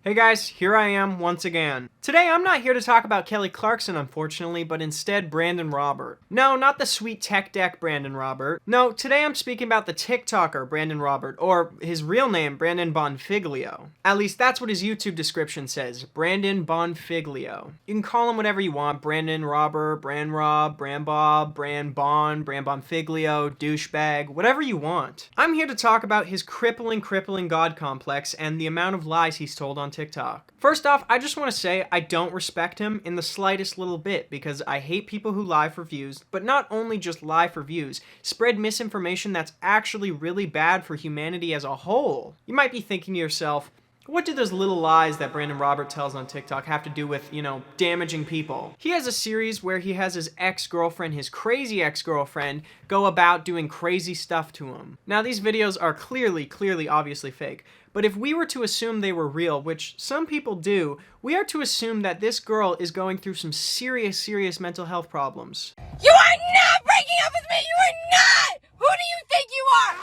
Hey guys, here I am once again. Today I'm not here to talk about Kelly Clarkson, unfortunately, but instead Brandon Robert. No, not the sweet tech deck Brandon Robert. No, today I'm speaking about the TikToker Brandon Robert, or his real name, Brandon Bonfiglio. At least that's what his YouTube description says, Brandon Bonfiglio. You can call him whatever you want, Brandon Robert, Brand Rob, Brand Bob, Brand Bon, Brand Bonfiglio, douchebag, whatever you want. I'm here to talk about his crippling God complex and the amount of lies he's told on TikTok. First off, I just want to say I don't respect him in the slightest little bit because I hate people who lie for views, but not only just lie for views, spread misinformation that's actually really bad for humanity as a whole. You might be thinking to yourself, what do those little lies that Brandon Robert tells on TikTok have to do with, damaging people? He has a series where he has his ex-girlfriend, his crazy ex-girlfriend, go about doing crazy stuff to him. Now, these videos are clearly, obviously fake, but if we were to assume they were real, which some people do, we are to assume that this girl is going through some serious mental health problems. You are not breaking up with me! You are not! Who do you think you are?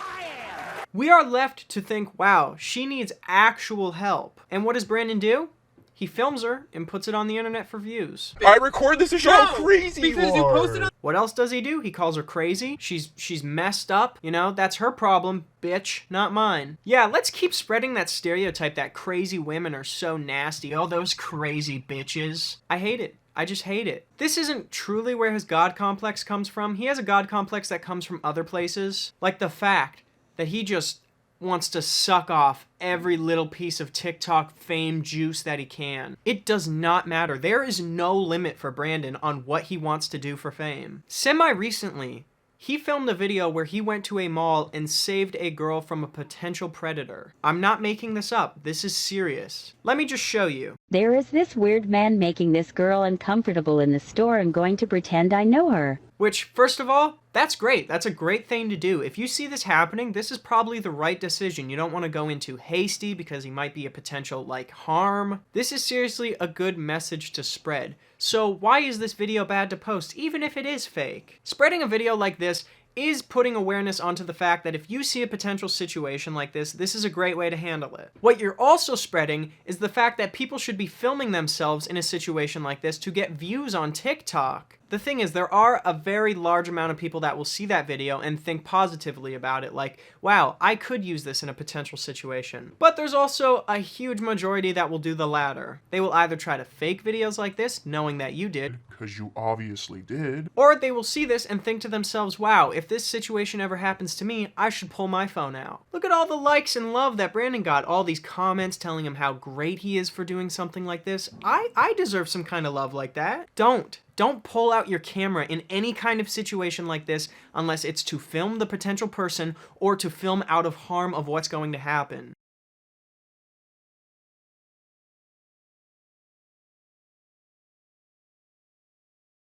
We are left to think, wow, she needs actual help. And what does Brandon do? He films her and puts it on the internet for views. I record this to show how crazy because you posted on. What else does he do? He calls her crazy. She's messed up. That's her problem, bitch, not mine. Yeah, let's keep spreading that stereotype that crazy women are so nasty. Oh, those crazy bitches. I hate it. I just hate it. This isn't truly where his God complex comes from. He has a God complex that comes from other places. Like the fact that he just wants to suck off every little piece of TikTok fame juice that he can. It does not matter. There is no limit for Brandon on what he wants to do for fame. Semi-recently, he filmed a video where he went to a mall and saved a girl from a potential predator. I'm not making this up. This is serious. Let me just show you. There is this weird man making this girl uncomfortable in the store and going to pretend I know her. Which, first of all, that's great. That's a great thing to do. If you see this happening, this is probably the right decision. You don't want to go into hasty because he might be a potential, harm. This is seriously a good message to spread. So why is this video bad to post, even if it is fake? Spreading a video like this is putting awareness onto the fact that if you see a potential situation like this, this is a great way to handle it. What you're also spreading is the fact that people should be filming themselves in a situation like this to get views on TikTok. The thing is, there are a very large amount of people that will see that video and think positively about it, like, wow, I could use this in a potential situation. But there's also a huge majority that will do the latter. They will either try to fake videos like this, knowing that you did, because you obviously did, or they will see this and think to themselves, wow, if this situation ever happens to me, I should pull my phone out. Look at all the likes and love that Brandon got, all these comments telling him how great he is for doing something like this. I deserve some kind of love like that. Don't pull out your camera in any kind of situation like this unless it's to film the potential person or to film out of harm of what's going to happen.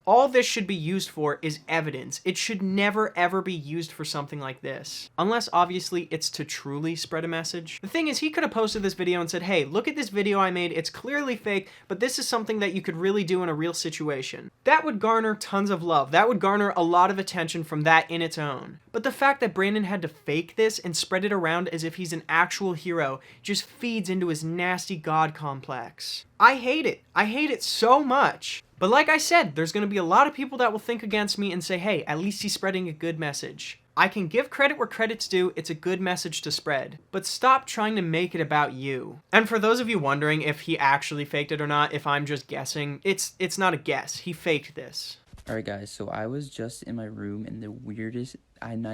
All this should be used for is evidence. It should never ever be used for something like this. Unless, obviously, it's to truly spread a message. The thing is, he could have posted this video and said, hey, look at this video I made. It's clearly fake, but this is something that you could really do in a real situation. That would garner tons of love. That would garner a lot of attention from that in its own. But the fact that Brandon had to fake this and spread it around as if he's an actual hero just feeds into his nasty God complex. I hate it. I hate it so much. But like I said, there's going to be a lot of people that will think against me and say, hey, at least he's spreading a good message. I can give credit where credit's due, it's a good message to spread. But stop trying to make it about you. And for those of you wondering if he actually faked it or not, if I'm just guessing, it's not a guess. He faked this. Alright guys, so I was just in my room and the weirdest, Did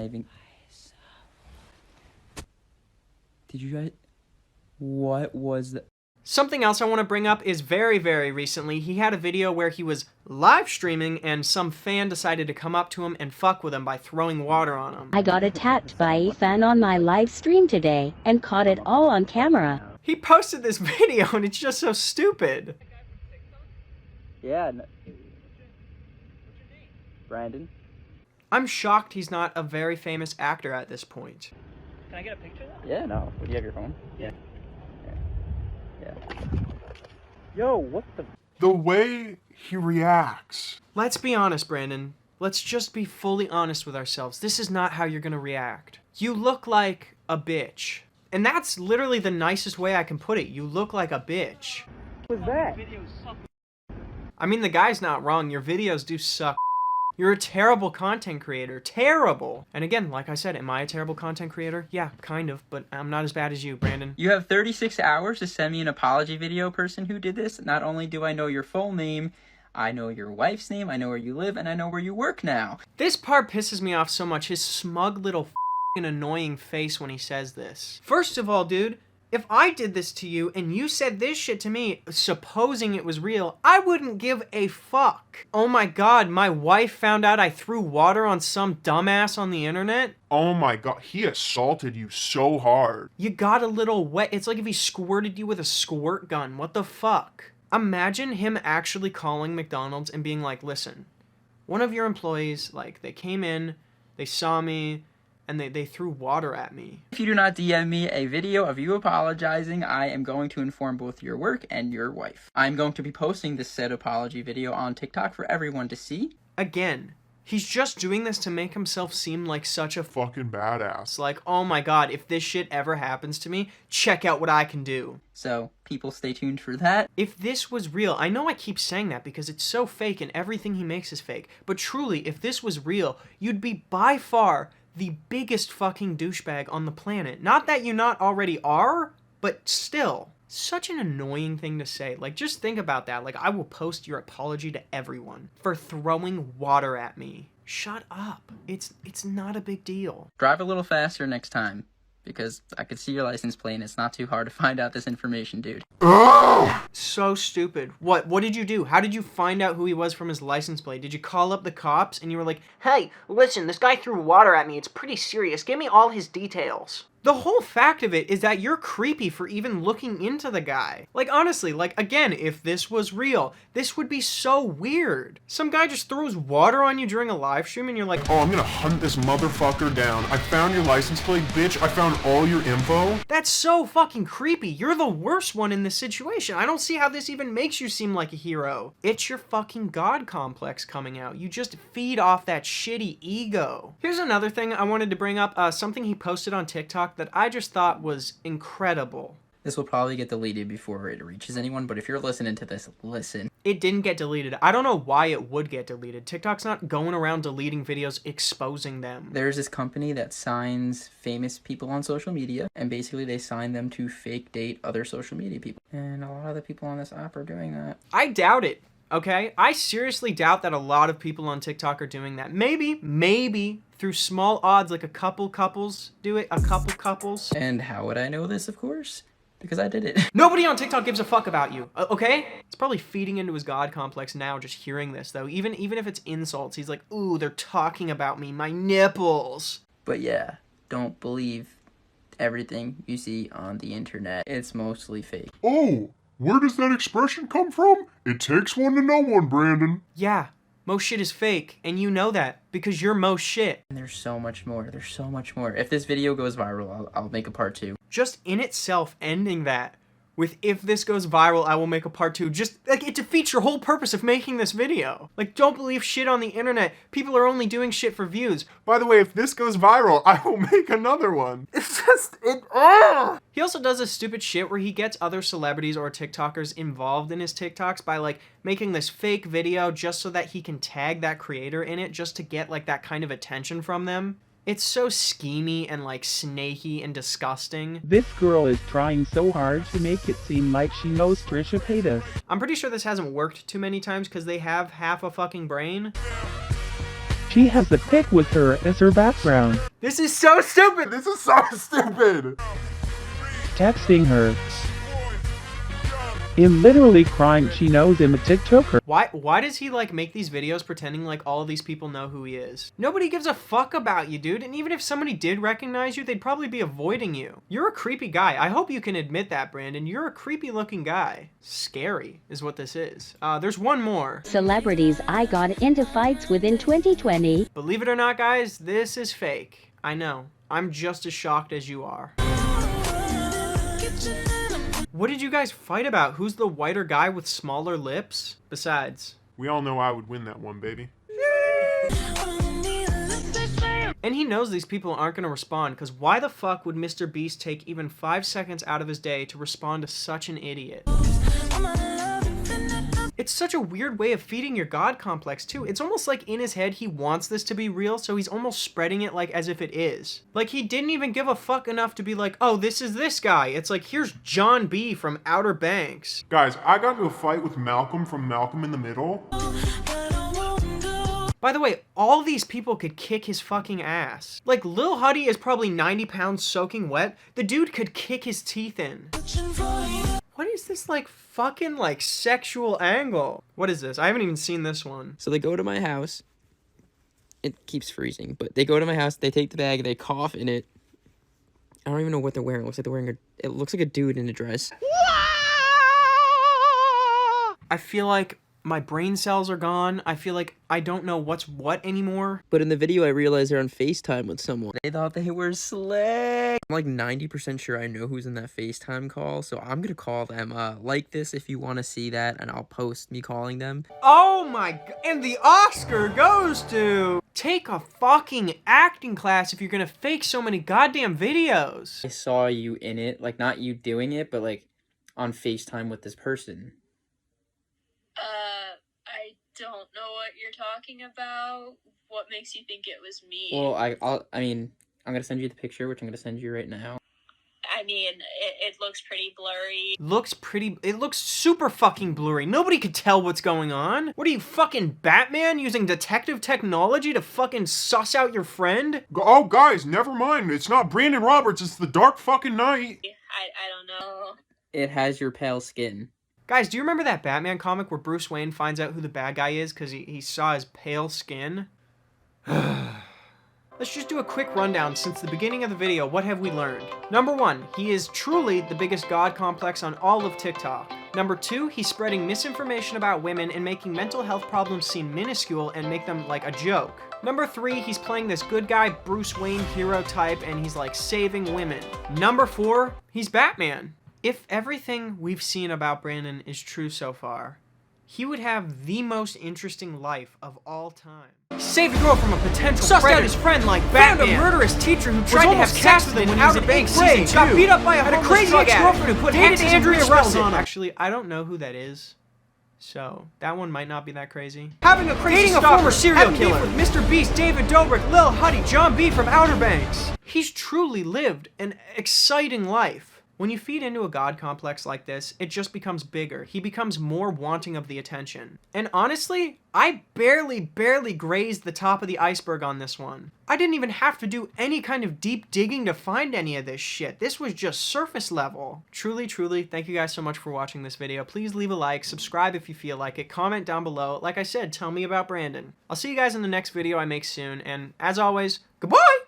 you guys... What was that? Something else I want to bring up is very recently, he had a video where he was live streaming and some fan decided to come up to him and fuck with him by throwing water on him. I got attacked by a fan on my live stream today and caught it all on camera. He posted this video and it's just so stupid. Yeah. Brandon. I'm shocked he's not a very famous actor at this point. Can I get a picture of that? Yeah, no. Do you have your phone? Yeah. Yeah. Yo, what the... the way he reacts. Let's be honest, Brandon. Let's just be fully honest with ourselves. This is not how you're gonna react. You look like a bitch. And that's literally the nicest way I can put it. You look like a bitch. What was that? I mean, the guy's not wrong. Your videos do suck. You're a terrible content creator. Terrible. And again, like I said, am I a terrible content creator? Yeah, kind of, but I'm not as bad as you, Brandon. You have 36 hours to send me an apology video, person who did this. Not only do I know your full name, I know your wife's name, I know where you live, and I know where you work now. This part pisses me off so much. His smug little f***ing annoying face when he says this. First of all, dude, if I did this to you and you said this shit to me, supposing it was real, I wouldn't give a fuck. Oh my god, my wife found out I threw water on some dumbass on the internet? Oh my god, he assaulted you so hard. You got a little wet. It's like if he squirted you with a squirt gun. What the fuck? Imagine him actually calling McDonald's and being like, listen, one of your employees, like, they came in, they saw me, and they threw water at me. If you do not DM me a video of you apologizing, I am going to inform both your work and your wife. I'm going to be posting this said apology video on TikTok for everyone to see. Again, he's just doing this to make himself seem like such a Fucking badass. It's like, oh my god, if this shit ever happens to me, check out what I can do. So, people stay tuned for that. If this was real, I know I keep saying that because it's so fake and everything he makes is fake, but truly, if this was real, you'd be by far the biggest fucking douchebag on the planet. Not that you not already are, but still. Such an annoying thing to say. Like, just think about that. Like, I will post your apology to everyone for throwing water at me. Shut up. It's not a big deal. Drive a little faster next time, because I could see your license plate and it's not too hard to find out this information, dude. So stupid. What did you do? How did you find out who he was from his license plate? Did you call up the cops and you were like, hey, listen, this guy threw water at me. It's pretty serious. Give me all his details. The whole fact of it is that you're creepy for even looking into the guy. Like, honestly, like, again, if this was real, this would be so weird. Some guy just throws water on you during a live stream and you're like, Oh, I'm gonna hunt this motherfucker down. I found your license plate, bitch. I found all your info. that's so fucking creepy. You're the worst one in this situation. I don't see how this even makes you seem like a hero. It's your fucking god complex coming out. You just feed off that shitty ego. Here's another thing I wanted to bring up, something he posted on TikTok that I just thought was incredible. This will probably get deleted before it reaches anyone, but if you're listening to this, listen. It didn't get deleted. I don't know why it would get deleted. TikTok's not going around deleting videos, exposing them. There's this company that signs famous people on social media, and basically they sign them to fake date other social media people. And a lot of the people on this app are doing that. I doubt it, okay? I seriously doubt that a lot of people on TikTok are doing that. Maybe through small odds, like a couple couples do it, a couple couples. And how would I know this, of course? Because I did it. Nobody on TikTok gives a fuck about you, okay? It's probably feeding into his god complex now just hearing this, though. Even if it's insults, he's like, ooh, they're talking about me, my nipples. But yeah, don't believe everything you see on the internet. It's mostly fake. Oh, where does that expression come from? It takes one to know one, Brandon. Yeah, most shit is fake, and you know that, because you're most shit. And there's so much more. There's so much more. If this video goes viral, I'll make a part 2. Just in itself, ending that with if this goes viral, I will make a part 2. Just, like, it defeats your whole purpose of making this video. Like, don't believe shit on the internet. People are only doing shit for views. By the way, if this goes viral, I will make another one. It's just, He also does this stupid shit where he gets other celebrities or TikTokers involved in his TikToks by, like, making this fake video just so that he can tag that creator in it just to get, like, that kind of attention from them. It's so schemy and, like, snaky and disgusting. This girl is trying so hard to make it seem like she knows Trisha Paytas. I'm pretty sure this hasn't worked too many times because they have half a fucking brain. She has a pic with her as her background. This is so stupid! This is so stupid. Texting her. In literally crying she knows him a TikToker. Why does he, like, make these videos pretending like all of these people know who he is? Nobody gives a fuck about you, dude, and even if somebody did recognize you, they'd probably be avoiding you. You're a creepy guy. I hope you can admit that, Brandon. You're a creepy looking guy. Scary is what this is. There's one more. Celebrities I got into fights with in 2020. Believe it or not, guys, this is fake. I know. I'm just as shocked as you are. What did you guys fight about? Who's the whiter guy with smaller lips? Besides, We all know I would win that one, baby. And he knows these people aren't going to respond, because why the fuck would Mr. Beast take even 5 seconds out of his day to respond to such an idiot? It's such a weird way of feeding your god complex too. It's almost like in his head he wants this to be real, so he's almost spreading it like as if it is. Like he didn't even give a fuck enough to be like, oh, this is this guy. It's like, here's John B from Outer Banks. Guys, I got into a fight with Malcolm from Malcolm in the Middle. By the way, all these people could kick his fucking ass. Like, Lil Huddy is probably 90 pounds soaking wet. The dude could kick his teeth in. What is this, like, fucking, like, sexual angle? What is this? I haven't even seen this one. So they go to my house. It keeps freezing, but they go to my house, they take the bag, they cough in it. I don't even know what they're wearing. It looks like they're wearing it looks like a dude in a dress. I feel like my brain cells are gone. I feel like I don't know what's what anymore. But in the video, I realized they're on FaceTime with someone. They thought they were slick. I'm like 90% sure I know who's in that FaceTime call, so I'm gonna call them. Like this if you want to see that, and I'll post me calling them. Oh my god. And the Oscar goes to... Take a fucking acting class if you're gonna fake so many goddamn videos. I saw you in it, like not you doing it, but like on FaceTime with this person. I don't know what you're talking about. What makes you think it was me? Well, I mean, I'm gonna send you the picture, which I'm gonna send you right now. I mean, it looks pretty blurry. It looks super fucking blurry. Nobody could tell what's going on. What are you, fucking Batman, using detective technology to fucking suss out your friend? Oh, guys, never mind. It's not Brandon Roberts. It's the Dark fucking Knight. I don't know. It has your pale skin. Guys, do you remember that Batman comic where Bruce Wayne finds out who the bad guy is because he saw his pale skin? Let's just do a quick rundown since the beginning of the video. What have we learned? Number 1, he is truly the biggest god complex on all of TikTok. Number 2, he's spreading misinformation about women and making mental health problems seem minuscule and make them like a joke. Number 3, he's playing this good guy Bruce Wayne hero type and he's like saving women. Number 4, he's Batman. If everything we've seen about Brandon is true so far, he would have the most interesting life of all time. Saved a girl from a potential Sussed predator. out his friend like Found Batman. a murderous teacher who tried to have almost sex with him casted when in he was Outer in Banks 8th grade. season Got 2. beat up by a Had a homeless crazy drug ex-girlfriend addict. who put Dated hexes and Andrea spells Russell on him. Actually, I don't know who that is. So, that one might not be that crazy. Having a crazy Dating a stalker, former serial having beef killer with Mr. Beast, David Dobrik, Lil Huddy, John B from Outer Banks. He's truly lived an exciting life. When you feed into a god complex like this, it just becomes bigger. He becomes more wanting of the attention. And honestly, I barely grazed the top of the iceberg on this one. I didn't even have to do any kind of deep digging to find any of this shit. This was just surface level. Truly, thank you guys so much for watching this video. Please leave a like, subscribe if you feel like it, comment down below. Like I said, tell me about Brandon. I'll see you guys in the next video I make soon, and as always, goodbye!